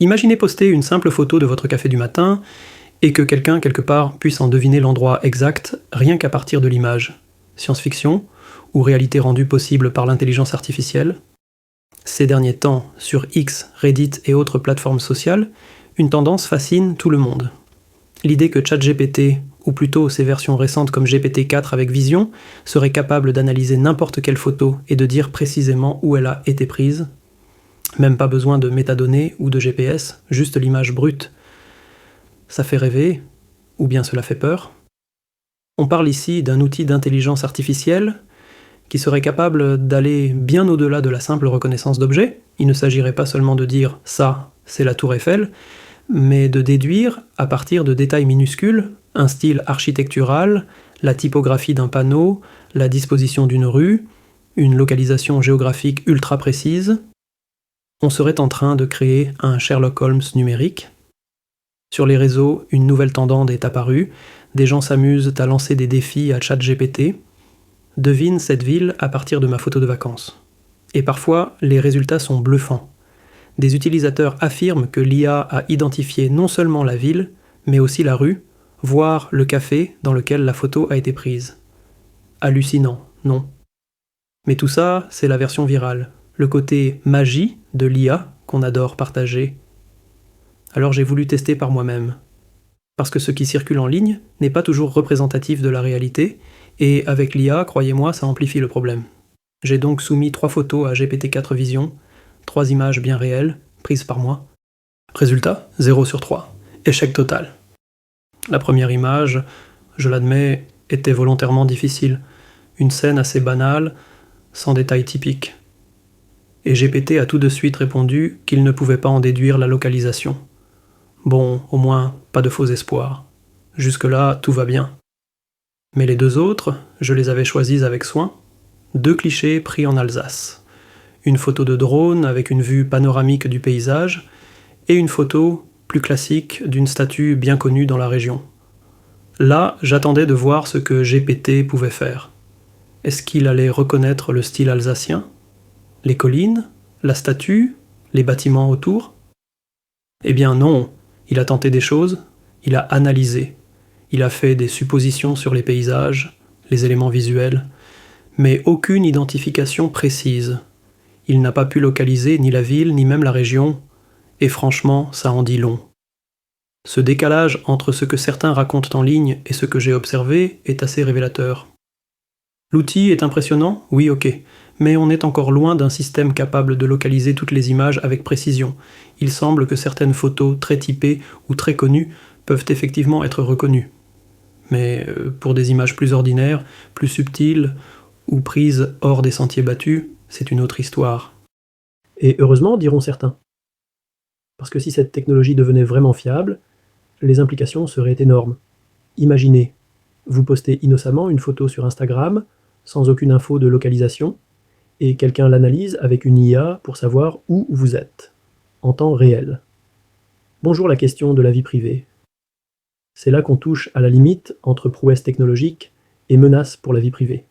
Imaginez poster une simple photo de votre café du matin et que quelqu'un, quelque part, puisse en deviner l'endroit exact rien qu'à partir de l'image. Science-fiction ou réalité rendue possible par l'intelligence artificielle? Ces derniers temps, sur X, Reddit et autres plateformes sociales, une tendance fascine tout le monde. L'idée que ChatGPT, ou plutôt ses versions récentes comme GPT-4 avec Vision, serait capable d'analyser n'importe quelle photo et de dire précisément où elle a été prise. Même pas besoin de métadonnées ou de GPS, juste l'image brute. Ça fait rêver, ou bien cela fait peur. On parle ici d'un outil d'intelligence artificielle qui serait capable d'aller bien au-delà de la simple reconnaissance d'objets. Il ne s'agirait pas seulement de dire « ça, c'est la tour Eiffel », mais de déduire, à partir de détails minuscules, un style architectural, la typographie d'un panneau, la disposition d'une rue, une localisation géographique ultra précise. On serait en train de créer un Sherlock Holmes numérique. Sur les réseaux, une nouvelle tendance est apparue, des gens s'amusent à lancer des défis à ChatGPT. Devine cette ville à partir de ma photo de vacances. Et parfois, les résultats sont bluffants. Des utilisateurs affirment que l'IA a identifié non seulement la ville, mais aussi la rue, voire le café dans lequel la photo a été prise. Hallucinant, non? Mais tout ça, c'est la version virale, le côté magie de l'IA qu'on adore partager. Alors j'ai voulu tester par moi-même. Parce que ce qui circule en ligne n'est pas toujours représentatif de la réalité, et avec l'IA, croyez-moi, ça amplifie le problème. J'ai donc soumis 3 photos à GPT-4 Vision, 3 images bien réelles, prises par moi. Résultat, 0 sur 3. Échec total. La première image, je l'admets, était volontairement difficile. Une scène assez banale, sans détails typiques. Et GPT a tout de suite répondu qu'il ne pouvait pas en déduire la localisation. Bon, au moins, pas de faux espoirs. Jusque-là, tout va bien. Mais les 2 autres, je les avais choisis avec soin. 2 clichés pris en Alsace. Une photo de drone avec une vue panoramique du paysage, et une photo, plus classique, d'une statue bien connue dans la région. Là, j'attendais de voir ce que GPT pouvait faire. Est-ce qu'il allait reconnaître le style alsacien? Les collines? La statue? Les bâtiments autour? Eh bien non, il a tenté des choses, il a analysé. Il a fait des suppositions sur les paysages, les éléments visuels, mais aucune identification précise. Il n'a pas pu localiser ni la ville, ni même la région, et franchement, ça en dit long. Ce décalage entre ce que certains racontent en ligne et ce que j'ai observé est assez révélateur. L'outil est impressionnant, oui ok, mais on est encore loin d'un système capable de localiser toutes les images avec précision. Il semble que certaines photos très typées ou très connues peuvent effectivement être reconnues. Mais pour des images plus ordinaires, plus subtiles, ou prises hors des sentiers battus, c'est une autre histoire. Et heureusement, diront certains. Parce que si cette technologie devenait vraiment fiable, les implications seraient énormes. Imaginez, vous postez innocemment une photo sur Instagram, sans aucune info de localisation, et quelqu'un l'analyse avec une IA pour savoir où vous êtes, en temps réel. Bonjour la question de la vie privée. C'est là qu'on touche à la limite entre prouesse technologique et menace pour la vie privée.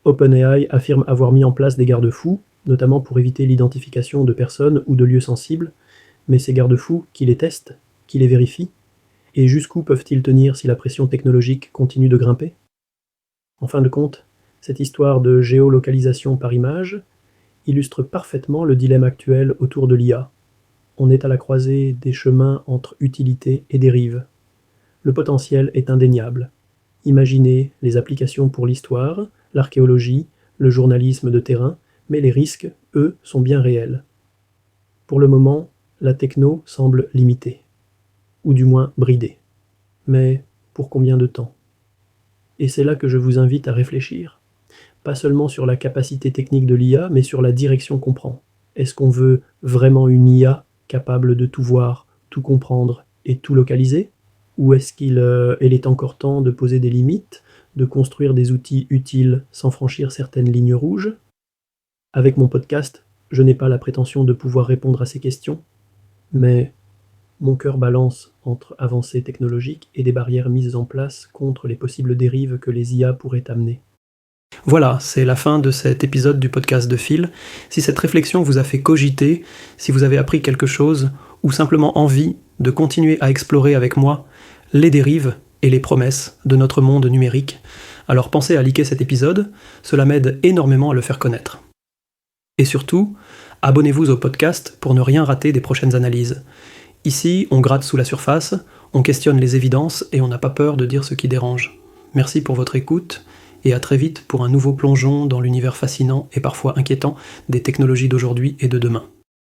OpenAI affirme avoir mis en place des garde-fous, notamment pour éviter l'identification de personnes ou de lieux sensibles, mais ces garde-fous, qui les testent, qui les vérifient, et jusqu'où peuvent-ils tenir si la pression technologique continue de grimper? En fin de compte, cette histoire de géolocalisation par image illustre parfaitement le dilemme actuel autour de l'IA. On est à la croisée des chemins entre utilité et dérive. Le potentiel est indéniable. Imaginez les applications pour l'histoire, l'archéologie, le journalisme de terrain, mais les risques, eux, sont bien réels. Pour le moment, la techno semble limitée, ou du moins bridée. Mais pour combien de temps? Et c'est là que je vous invite à réfléchir. Pas seulement sur la capacité technique de l'IA, mais sur la direction qu'on prend. Est-ce qu'on veut vraiment une IA capable de tout voir, tout comprendre et tout localiser? Ou est-ce qu'il est encore temps de poser des limites, de construire des outils utiles sans franchir certaines lignes rouges? Avec mon podcast, je n'ai pas la prétention de pouvoir répondre à ces questions, mais mon cœur balance entre avancées technologiques et des barrières mises en place contre les possibles dérives que les IA pourraient amener. Voilà, c'est la fin de cet épisode du podcast de Phil. Si cette réflexion vous a fait cogiter, si vous avez appris quelque chose, ou simplement envie de continuer à explorer avec moi les dérives et les promesses de notre monde numérique, alors pensez à liker cet épisode, cela m'aide énormément à le faire connaître. Et surtout, abonnez-vous au podcast pour ne rien rater des prochaines analyses. Ici, on gratte sous la surface, on questionne les évidences et on n'a pas peur de dire ce qui dérange. Merci pour votre écoute et à très vite pour un nouveau plongeon dans l'univers fascinant et parfois inquiétant des technologies d'aujourd'hui et de demain.